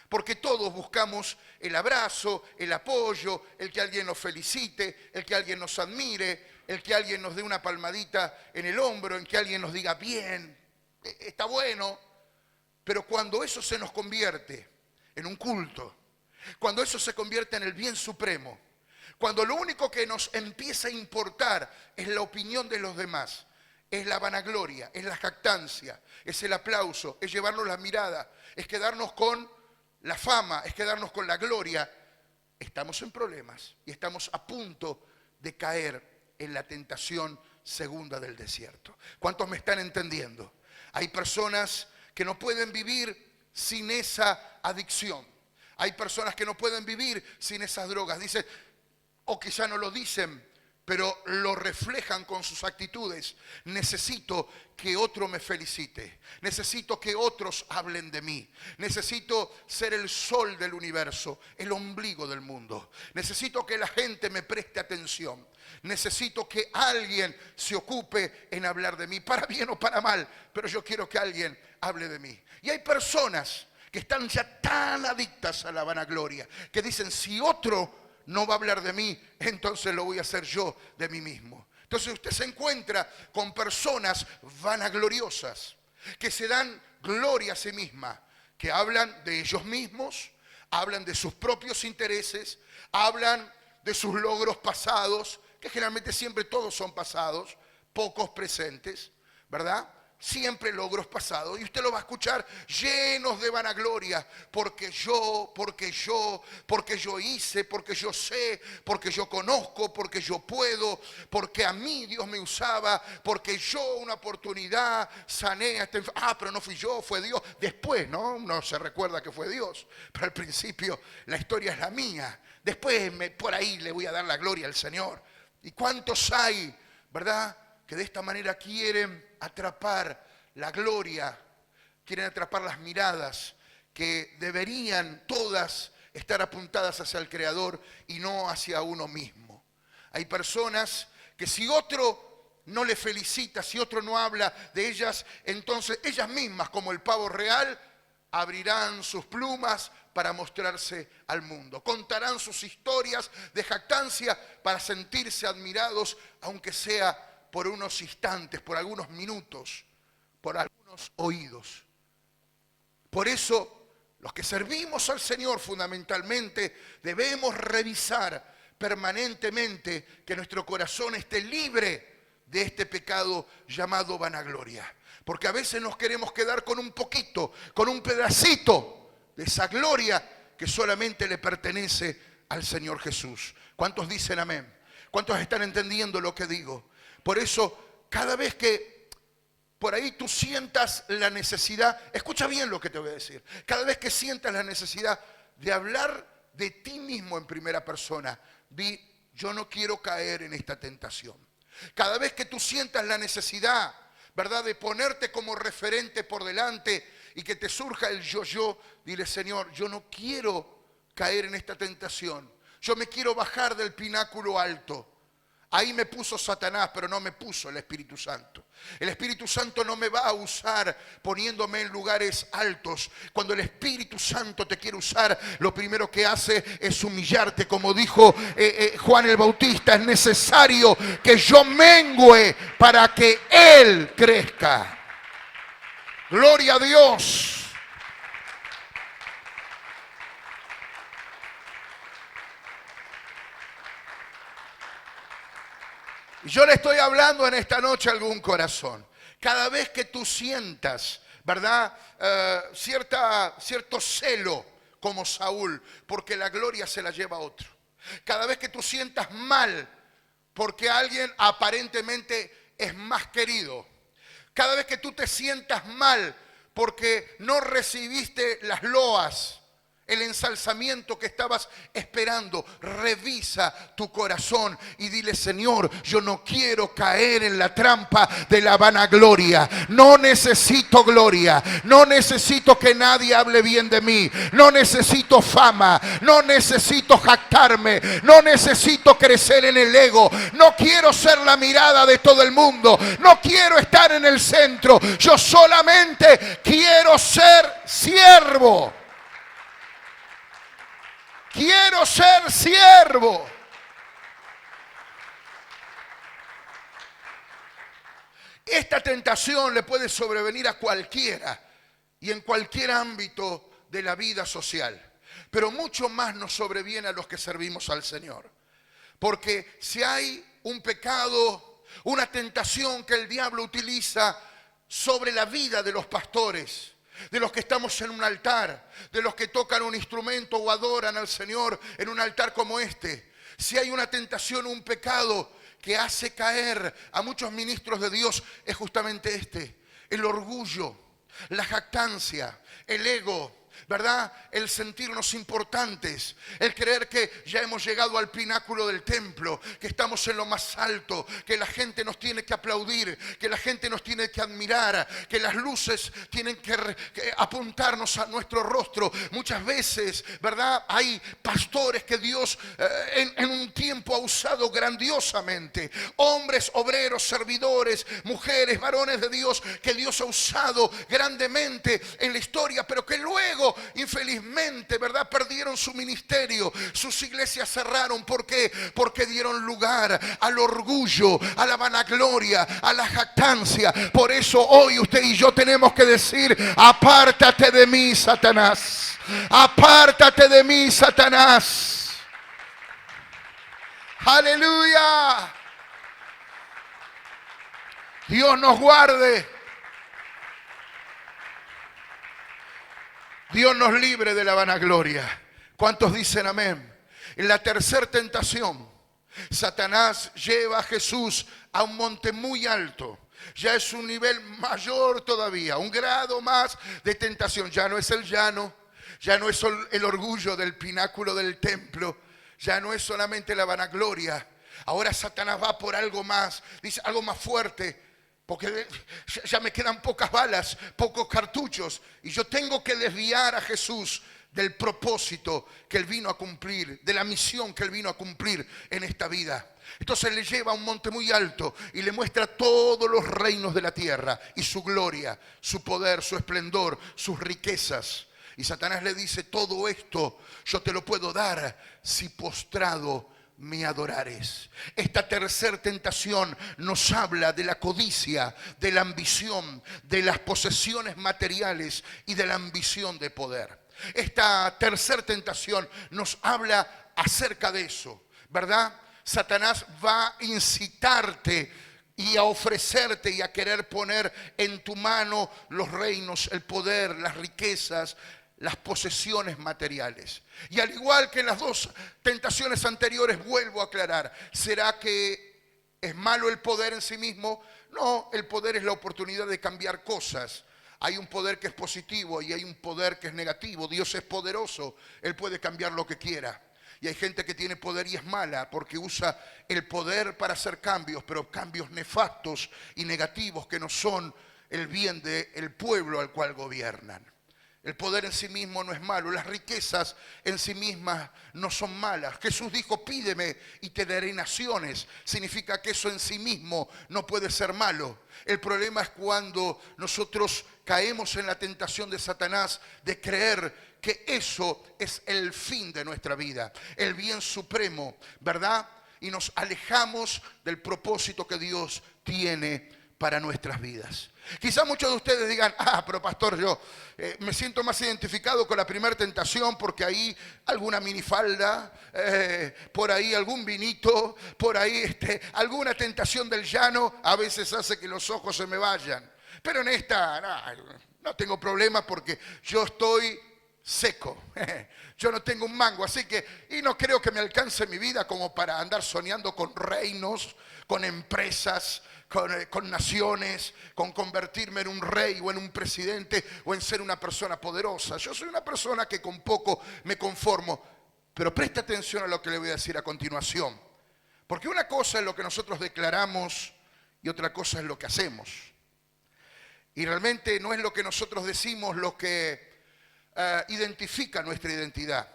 porque todos buscamos el abrazo, el apoyo, el que alguien nos felicite, el que alguien nos admire, el que alguien nos dé una palmadita en el hombro, el que alguien nos diga bien, está bueno. Pero cuando eso se nos convierte en un culto, cuando eso se convierte en el bien supremo, cuando lo único que nos empieza a importar es la opinión de los demás, es la vanagloria, es la jactancia, es el aplauso, es llevarnos la mirada, es quedarnos con la fama, es quedarnos con la gloria, estamos en problemas y estamos a punto de caer en la tentación segunda del desierto. ¿Cuántos me están entendiendo? Hay personas que no pueden vivir sin esa adicción. Hay personas que no pueden vivir sin esas drogas. Dicen, o quizá no lo dicen, pero lo reflejan con sus actitudes. Necesito que otro me felicite. Necesito que otros hablen de mí. Necesito ser el sol del universo, el ombligo del mundo. Necesito que la gente me preste atención. Necesito que alguien se ocupe en hablar de mí, para bien o para mal, pero yo quiero que alguien hable de mí. Y hay personas que están ya tan adictas a la vanagloria, que dicen, si otro no va a hablar de mí, entonces lo voy a hacer yo de mí mismo. Entonces usted se encuentra con personas vanagloriosas, que se dan gloria a sí mismas, que hablan de ellos mismos, hablan de sus propios intereses, hablan de sus logros pasados, que generalmente siempre todos son pasados, pocos presentes, ¿verdad? Siempre logros pasados, y usted lo va a escuchar llenos de vanagloria, porque yo hice, porque yo sé, porque yo conozco, porque yo puedo, porque a mí Dios me usaba, porque yo una oportunidad sané a este enfermo. Pero no fui yo, fue Dios. Después, ¿no? Uno se recuerda que fue Dios, pero al principio la historia es la mía. Después por ahí le voy a dar la gloria al Señor. ¿Y cuántos hay, verdad?, que de esta manera quieren atrapar la gloria, quieren atrapar las miradas, que deberían todas estar apuntadas hacia el Creador y no hacia uno mismo. Hay personas que si otro no le felicita, si otro no habla de ellas, entonces ellas mismas, como el pavo real, abrirán sus plumas para mostrarse al mundo. Contarán sus historias de jactancia para sentirse admirados, aunque sea por unos instantes, por algunos minutos, por algunos oídos. Por eso, los que servimos al Señor fundamentalmente, debemos revisar permanentemente que nuestro corazón esté libre de este pecado llamado vanagloria. Porque a veces nos queremos quedar con un poquito, con un pedacito de esa gloria que solamente le pertenece al Señor Jesús. ¿Cuántos dicen amén? ¿Cuántos están entendiendo lo que digo? Por eso, cada vez que por ahí tú sientas la necesidad, escucha bien lo que te voy a decir, cada vez que sientas la necesidad de hablar de ti mismo en primera persona, di, yo no quiero caer en esta tentación. Cada vez que tú sientas la necesidad, ¿verdad?, de ponerte como referente por delante y que te surja el yo, dile, Señor, yo no quiero caer en esta tentación. Yo me quiero bajar del pináculo alto. Ahí me puso Satanás, pero no me puso el Espíritu Santo. El Espíritu Santo no me va a usar poniéndome en lugares altos. Cuando el Espíritu Santo te quiere usar, lo primero que hace es humillarte. Como dijo Juan el Bautista, es necesario que yo mengüe para que Él crezca. Gloria a Dios. Y yo le estoy hablando en esta noche a algún corazón. Cada vez que tú sientas, ¿verdad?, cierto celo como Saúl, porque la gloria se la lleva a otro. Cada vez que tú sientas mal, porque alguien aparentemente es más querido. Cada vez que tú te sientas mal, porque no recibiste las loas el ensalzamiento que estabas esperando. Revisa tu corazón y dile: Señor, yo no quiero caer en la trampa de la vanagloria. No necesito gloria, no necesito que nadie hable bien de mí, no necesito fama, no necesito jactarme, no necesito crecer en el ego, no quiero ser la mirada de todo el mundo, no quiero estar en el centro. Yo solamente quiero ser siervo. Quiero ser siervo. Esta tentación le puede sobrevenir a cualquiera y en cualquier ámbito de la vida social. Pero mucho más nos sobreviene a los que servimos al Señor. Porque si hay un pecado, una tentación que el diablo utiliza sobre la vida de los pastores, de los que estamos en un altar, de los que tocan un instrumento o adoran al Señor en un altar como este. Si hay una tentación, un pecado que hace caer a muchos ministros de Dios, es justamente este: el orgullo, la jactancia, el ego, ¿verdad? El sentirnos importantes, el creer que ya hemos llegado al pináculo del templo, que estamos en lo más alto, que la gente nos tiene que aplaudir, que la gente nos tiene que admirar, que las luces tienen que apuntarnos a nuestro rostro. Muchas veces, ¿verdad? Hay pastores que Dios en un tiempo ha usado grandiosamente, hombres, obreros, servidores, mujeres, varones de Dios, que Dios ha usado grandemente en la historia, pero que luego, infelizmente, ¿verdad?, perdieron su ministerio, sus iglesias cerraron. ¿Por qué? Porque dieron lugar al orgullo, a la vanagloria, a la jactancia. Por eso hoy usted y yo tenemos que decir: apártate de mí, Satanás. Apártate de mí, Satanás. Aleluya. Dios nos guarde. Dios nos libre de la vanagloria. ¿Cuántos dicen amén? En la tercera tentación, Satanás lleva a Jesús a un monte muy alto. Ya es un nivel mayor todavía, un grado más de tentación. Ya no es el llano, ya no es el orgullo del pináculo del templo, ya no es solamente la vanagloria. Ahora Satanás va por algo más, dice algo más fuerte. Porque ya me quedan pocas balas, pocos cartuchos, y yo tengo que desviar a Jesús del propósito que Él vino a cumplir, de la misión que Él vino a cumplir en esta vida. Entonces le lleva a un monte muy alto y le muestra todos los reinos de la tierra y su gloria, su poder, su esplendor, sus riquezas. Y Satanás le dice: todo esto yo te lo puedo dar si postrado me adorares. Esta tercera tentación nos habla de la codicia, de la ambición, de las posesiones materiales y de la ambición de poder. Esta tercera tentación nos habla acerca de eso, ¿verdad? Satanás va a incitarte y a ofrecerte y a querer poner en tu mano los reinos, el poder, las riquezas, las posesiones materiales. Y al igual que en las dos tentaciones anteriores, vuelvo a aclarar: ¿será que es malo el poder en sí mismo? No, el poder es la oportunidad de cambiar cosas. Hay un poder que es positivo y hay un poder que es negativo. Dios es poderoso, Él puede cambiar lo que quiera. Y hay gente que tiene poder y es mala porque usa el poder para hacer cambios, pero cambios nefastos y negativos que no son el bien del pueblo al cual gobiernan. El poder en sí mismo no es malo, las riquezas en sí mismas no son malas. Jesús dijo: pídeme y te daré naciones. Significa que eso en sí mismo no puede ser malo. El problema es cuando nosotros caemos en la tentación de Satanás de creer que eso es el fin de nuestra vida, el bien supremo, ¿verdad? Y nos alejamos del propósito que Dios tiene para nuestras vidas. Quizá muchos de ustedes digan: pero pastor, yo me siento más identificado con la primera tentación porque ahí alguna minifalda, por ahí algún vinito, por ahí alguna tentación del llano a veces hace que los ojos se me vayan. Pero en esta no tengo problema porque yo estoy seco, yo no tengo un mango, así que, y no creo que me alcance mi vida como para andar soñando con reinos, con empresas, con naciones, con convertirme en un rey o en un presidente o en ser una persona poderosa. Yo soy una persona que con poco me conformo. Pero presta atención a lo que le voy a decir a continuación. Porque una cosa es lo que nosotros declaramos y otra cosa es lo que hacemos. Y realmente no es lo que nosotros decimos lo que identifica nuestra identidad.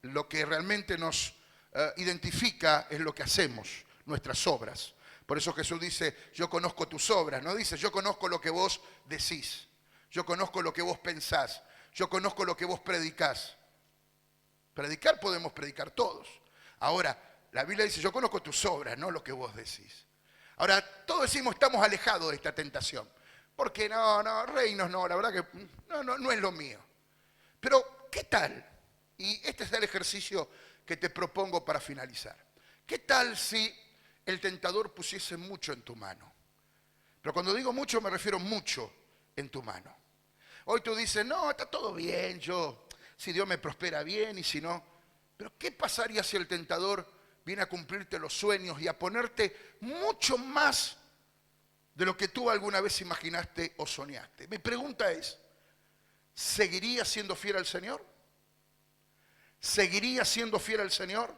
Lo que realmente nos identifica es lo que hacemos, nuestras obras. Por eso Jesús dice, yo conozco tus obras. No dice, yo conozco lo que vos decís. Yo conozco lo que vos pensás. Yo conozco lo que vos predicás. Predicar podemos predicar todos. Ahora, la Biblia dice, yo conozco tus obras, no lo que vos decís. Ahora, todos decimos, estamos alejados de esta tentación. Porque no, reinos no, la verdad que no es lo mío. Pero, ¿qué tal? Y este es el ejercicio que te propongo para finalizar. ¿Qué tal si el tentador pusiese mucho en tu mano? Pero cuando digo mucho, me refiero mucho en tu mano. Hoy tú dices, no, está todo bien, si Dios me prospera bien y si no. Pero ¿qué pasaría si el tentador viene a cumplirte los sueños y a ponerte mucho más de lo que tú alguna vez imaginaste o soñaste? Mi pregunta es, ¿seguirías siendo fiel al Señor? ¿Seguirías siendo fiel al Señor?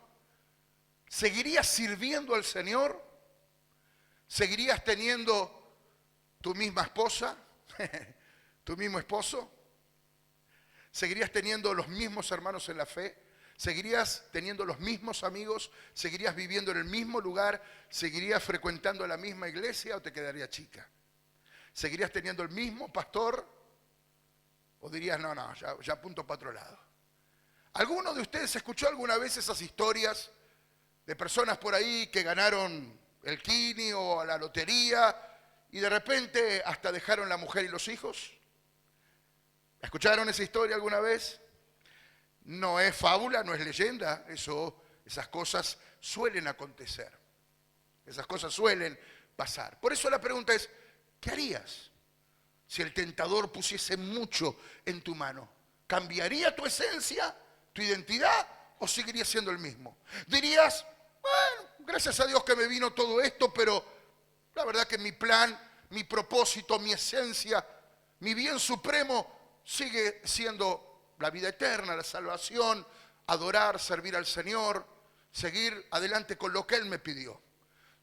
¿Seguirías sirviendo al Señor? ¿Seguirías teniendo tu misma esposa? ¿Tu mismo esposo? ¿Seguirías teniendo los mismos hermanos en la fe? ¿Seguirías teniendo los mismos amigos? ¿Seguirías viviendo en el mismo lugar? ¿Seguirías frecuentando la misma iglesia o te quedaría chica? ¿Seguirías teniendo el mismo pastor? ¿O dirías, no, ya apunto para otro lado? ¿Alguno de ustedes escuchó alguna vez esas historias de personas por ahí que ganaron el Kini o la lotería y de repente hasta dejaron la mujer y los hijos? ¿Escucharon esa historia alguna vez? No es fábula, no es leyenda, esas cosas suelen acontecer. Esas cosas suelen pasar. Por eso la pregunta es, ¿qué harías si el tentador pusiese mucho en tu mano? ¿Cambiaría tu esencia, tu identidad o seguirías siendo el mismo? Dirías, bueno, gracias a Dios que me vino todo esto, pero la verdad que mi plan, mi propósito, mi esencia, mi bien supremo sigue siendo la vida eterna, la salvación, adorar, servir al Señor, seguir adelante con lo que Él me pidió.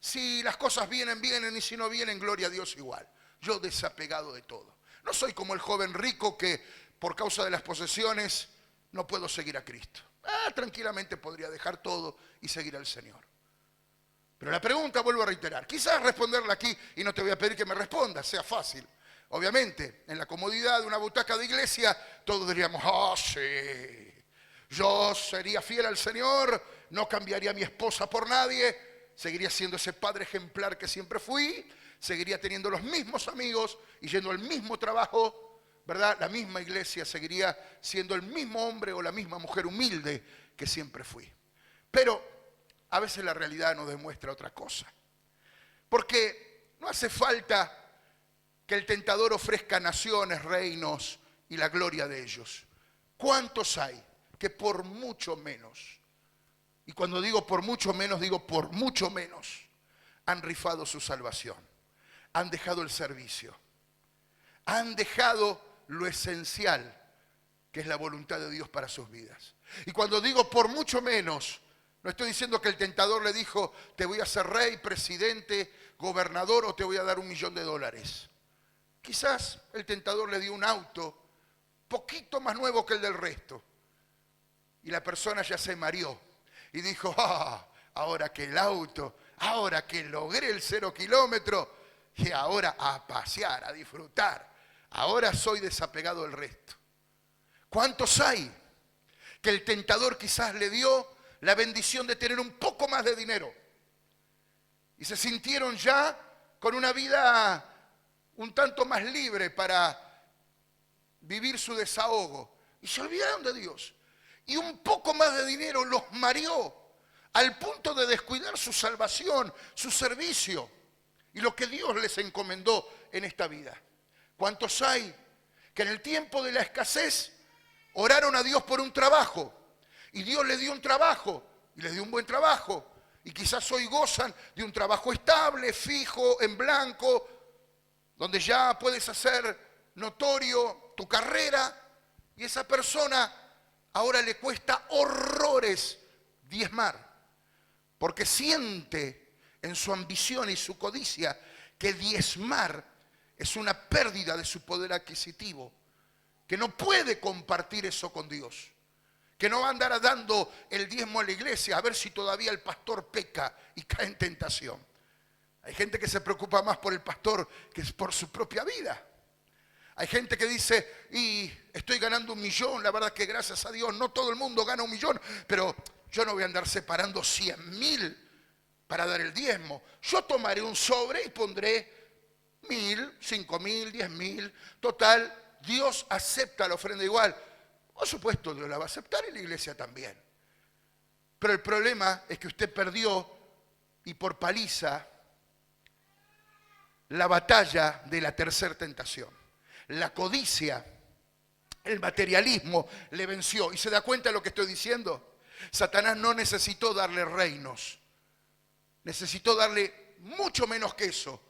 Si las cosas vienen, vienen, y si no vienen, gloria a Dios igual. Yo desapegado de todo. No soy como el joven rico que por causa de las posesiones no puedo seguir a Cristo. Tranquilamente podría dejar todo y seguir al Señor. Pero la pregunta, vuelvo a reiterar, quizás responderla aquí y no te voy a pedir que me respondas, sea fácil. Obviamente, en la comodidad de una butaca de iglesia, todos diríamos, sí, yo sería fiel al Señor, no cambiaría a mi esposa por nadie, seguiría siendo ese padre ejemplar que siempre fui, seguiría teniendo los mismos amigos y yendo al mismo trabajo, ¿verdad? La misma iglesia, seguiría siendo el mismo hombre o la misma mujer humilde que siempre fui. Pero a veces la realidad nos demuestra otra cosa. Porque no hace falta que el tentador ofrezca naciones, reinos y la gloria de ellos. ¿Cuántos hay que por mucho menos, y cuando digo por mucho menos, digo por mucho menos, han rifado su salvación, han dejado el servicio, han dejado lo esencial, que es la voluntad de Dios para sus vidas? Y cuando digo por mucho menos, no estoy diciendo que el tentador le dijo, te voy a hacer rey, presidente, gobernador o te voy a dar $1.000.000. Quizás el tentador le dio un auto poquito más nuevo que el del resto. Y la persona ya se mareó y dijo, ahora que el auto, ahora que logré el 0 kilómetro, y ahora a pasear, a disfrutar. Ahora soy desapegado del resto. ¿Cuántos hay que el tentador quizás le dio la bendición de tener un poco más de dinero? Y se sintieron ya con una vida un tanto más libre para vivir su desahogo. Y se olvidaron de Dios. Y un poco más de dinero los mareó al punto de descuidar su salvación, su servicio y lo que Dios les encomendó en esta vida. ¿Cuántos hay que en el tiempo de la escasez oraron a Dios por un trabajo? Y Dios les dio un trabajo, y les dio un buen trabajo. y quizás hoy gozan de un trabajo estable, fijo, en blanco, donde ya puedes hacer notorio tu carrera, y esa persona ahora le cuesta horrores diezmar, porque siente en su ambición y su codicia que diezmar es una pérdida de su poder adquisitivo, que no puede compartir eso con Dios, que no va a andar dando el diezmo a la iglesia a ver si todavía el pastor peca y cae en tentación. Hay gente que se preocupa más por el pastor que por su propia vida. Hay gente que dice, y estoy ganando 1 millón, la verdad que gracias a Dios no todo el mundo gana 1 millón, pero yo no voy a andar separando 100.000 para dar el diezmo. Yo tomaré un sobre y pondré 1.000, 5.000, 10.000, total, Dios acepta la ofrenda igual. Por supuesto, Dios la va a aceptar y la iglesia también. Pero el problema es que usted perdió, y por paliza, la batalla de la tercera tentación. La codicia, el materialismo le venció. ¿Y se da cuenta de lo que estoy diciendo? Satanás no necesitó darle reinos. Necesitó darle mucho menos que eso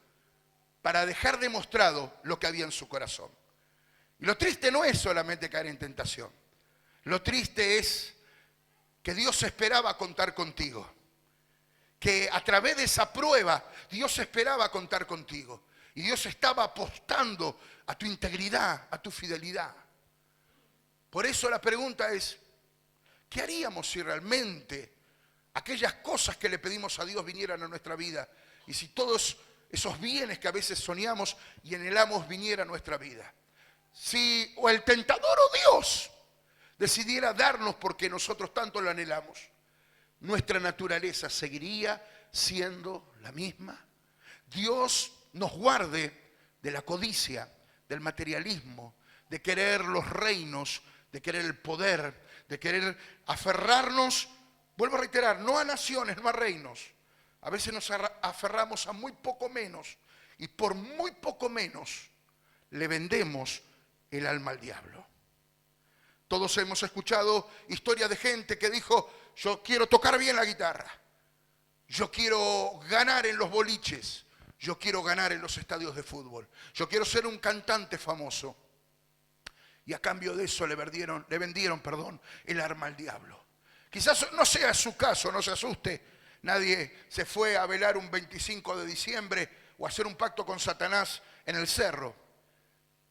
para dejar demostrado lo que había en su corazón. Y lo triste no es solamente caer en tentación. Lo triste es que Dios esperaba contar contigo. Que a través de esa prueba Dios esperaba contar contigo. Y Dios estaba apostando a tu integridad, a tu fidelidad. Por eso la pregunta es, ¿qué haríamos si realmente aquellas cosas que le pedimos a Dios vinieran a nuestra vida? Y si todos esos bienes que a veces soñamos y anhelamos vinieran a nuestra vida. Si o el tentador o Dios decidiera darnos porque nosotros tanto lo anhelamos, nuestra naturaleza seguiría siendo la misma. Dios nos guarde de la codicia, del materialismo, de querer los reinos, de querer el poder, de querer aferrarnos, vuelvo a reiterar, no a naciones, no a reinos. A veces nos aferramos a muy poco menos y por muy poco menos le vendemos el alma al diablo. Todos hemos escuchado historias de gente que dijo, yo quiero tocar bien la guitarra, yo quiero ganar en los boliches, yo quiero ganar en los estadios de fútbol, yo quiero ser un cantante famoso. Y a cambio de eso le vendieron el arma al diablo. Quizás no sea su caso, no se asuste. Nadie se fue a velar un 25 de diciembre o a hacer un pacto con Satanás en el cerro.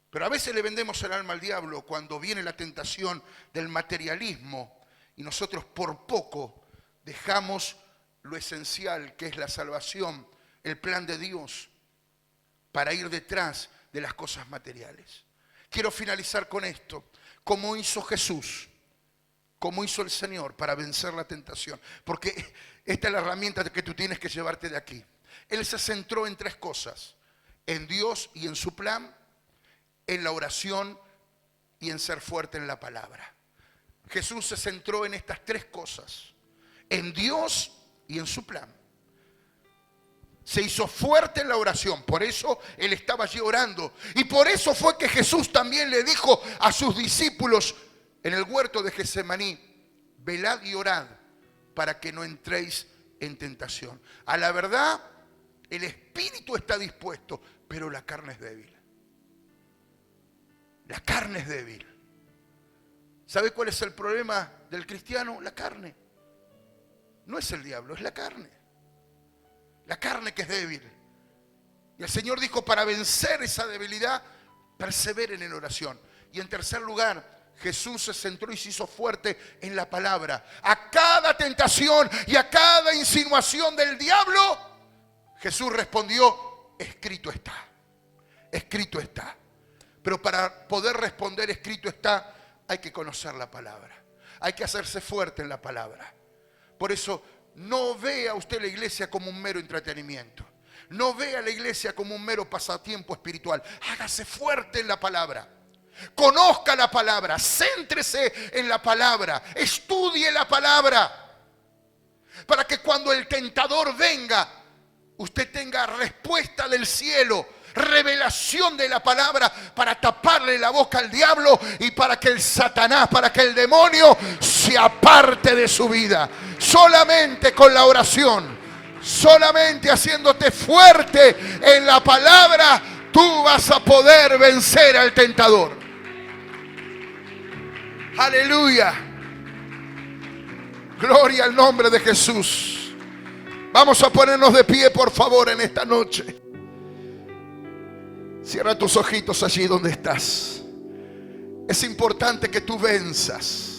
Pero a veces le vendemos el alma al diablo cuando viene la tentación del materialismo y nosotros por poco dejamos lo esencial que es la salvación, el plan de Dios, para ir detrás de las cosas materiales. Quiero finalizar con esto. ¿Cómo hizo Jesús? ¿Cómo hizo el Señor para vencer la tentación? Porque esta es la herramienta que tú tienes que llevarte de aquí. Él se centró en 3 cosas. En Dios y en su plan, en la oración y en ser fuerte en la palabra. Jesús se centró en estas 3 cosas. En Dios y en su plan. Se hizo fuerte en la oración, por eso él estaba allí orando. Y por eso fue que Jesús también le dijo a sus discípulos en el huerto de Getsemaní, velad y orad para que no entréis en tentación. A la verdad, el espíritu está dispuesto, pero la carne es débil. La carne es débil. ¿Sabe cuál es el problema del cristiano? La carne. No es el diablo, es la carne. La carne que es débil. Y el Señor dijo, para vencer esa debilidad, perseveren en oración. Y en tercer lugar, Jesús se centró y se hizo fuerte en la palabra. A cada tentación y a cada insinuación del diablo, Jesús respondió, escrito está. Escrito está. Pero para poder responder escrito está, hay que conocer la palabra. Hay que hacerse fuerte en la palabra. Por eso, no vea usted la iglesia como un mero entretenimiento. No vea la iglesia como un mero pasatiempo espiritual. Hágase fuerte en la palabra. Conozca la palabra. Céntrese en la palabra. Estudie la palabra. Para que cuando el tentador venga, usted tenga respuesta del cielo. Revelación de la palabra para taparle la boca al diablo y para que el Satanás, para que el demonio se aparte de su vida. Solamente con la oración, Solamente haciéndote fuerte en la palabra, tú vas a poder vencer al tentador. Aleluya. Gloria al nombre de Jesús. Vamos a ponernos de pie, por favor, en esta noche. Cierra tus ojitos allí donde estás. Es importante que tú venzas.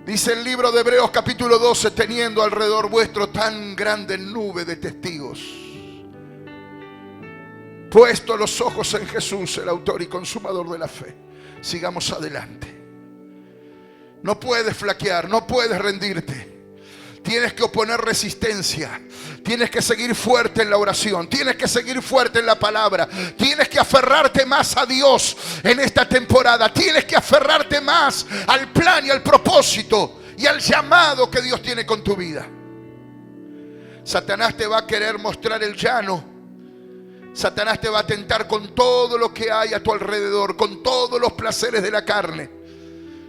Dice el libro de Hebreos capítulo 12, teniendo alrededor vuestro tan grande nube de testigos. Puesto los ojos en Jesús, el autor y consumador de la fe. Sigamos adelante. No puedes flaquear, no puedes rendirte. Tienes que oponer resistencia. Tienes que seguir fuerte en la oración. Tienes que seguir fuerte en la palabra. Tienes que aferrarte más a Dios en esta temporada. Tienes que aferrarte más al plan y al propósito y al llamado que Dios tiene con tu vida. Satanás te va a querer mostrar el llano. Satanás te va a tentar con todo lo que hay a tu alrededor, con todos los placeres de la carne.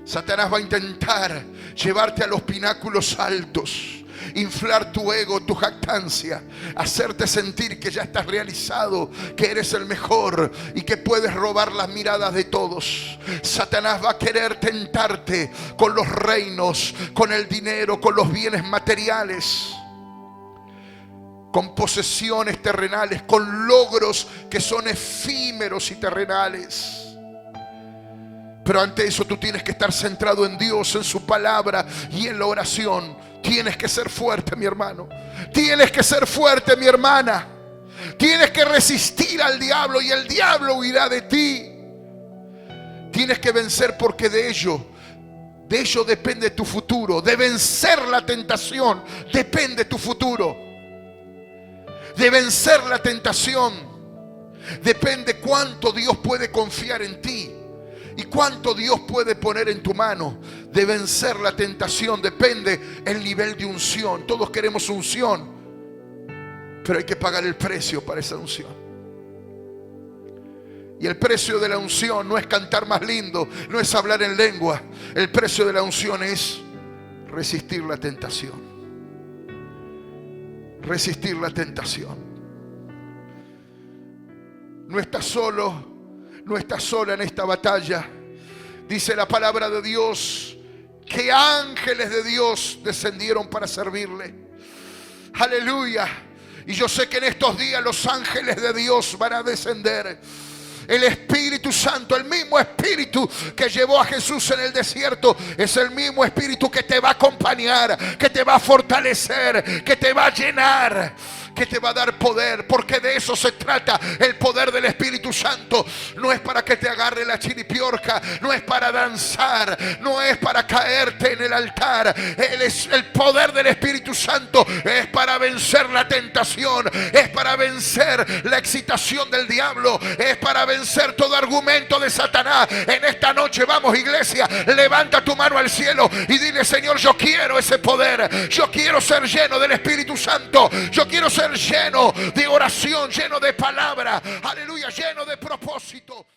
Satanás va a intentar llevarte a los pináculos altos, inflar tu ego, tu jactancia, hacerte sentir que ya estás realizado, que eres el mejor y que puedes robar las miradas de todos. Satanás va a querer tentarte con los reinos, con el dinero, con los bienes materiales, con posesiones terrenales, con logros que son efímeros y terrenales. Pero ante eso tú tienes que estar centrado en Dios, en su palabra y en la oración. Tienes que ser fuerte, mi hermano. Tienes que ser fuerte, mi hermana. Tienes que resistir al diablo y el diablo huirá de ti. Tienes que vencer, porque de ello depende tu futuro. De vencer la tentación depende tu futuro. De vencer la tentación depende cuánto Dios puede confiar en ti y cuánto Dios puede poner en tu mano. De vencer la tentación depende el nivel de unción. Todos queremos unción, pero hay que pagar el precio para esa unción. Y el precio de la unción no es cantar más lindo, no es hablar en lengua. El precio de la unción es resistir la tentación. Resistir la tentación. No estás solo, no estás sola en esta batalla. Dice la palabra de Dios que ángeles de Dios descendieron para servirle. Aleluya. Y yo sé que en estos días los ángeles de Dios van a descender. El Espíritu Santo, el mismo Espíritu que llevó a Jesús en el desierto, es el mismo Espíritu que te va a acompañar, que te va a fortalecer, que te va a llenar, que te va a dar poder, porque de eso se trata. El poder del Espíritu Santo no es para que te agarre la chiripiorca, no es para danzar, no es para caerte en el altar. El poder del Espíritu Santo es para vencer la tentación, es para vencer la excitación del diablo, es para vencer todo argumento de Satanás. En esta noche, vamos, iglesia, levanta tu mano al cielo y dile: Señor, yo quiero ese poder, yo quiero ser lleno del Espíritu Santo, yo quiero ser lleno de oración, lleno de palabra, aleluya, lleno de propósito.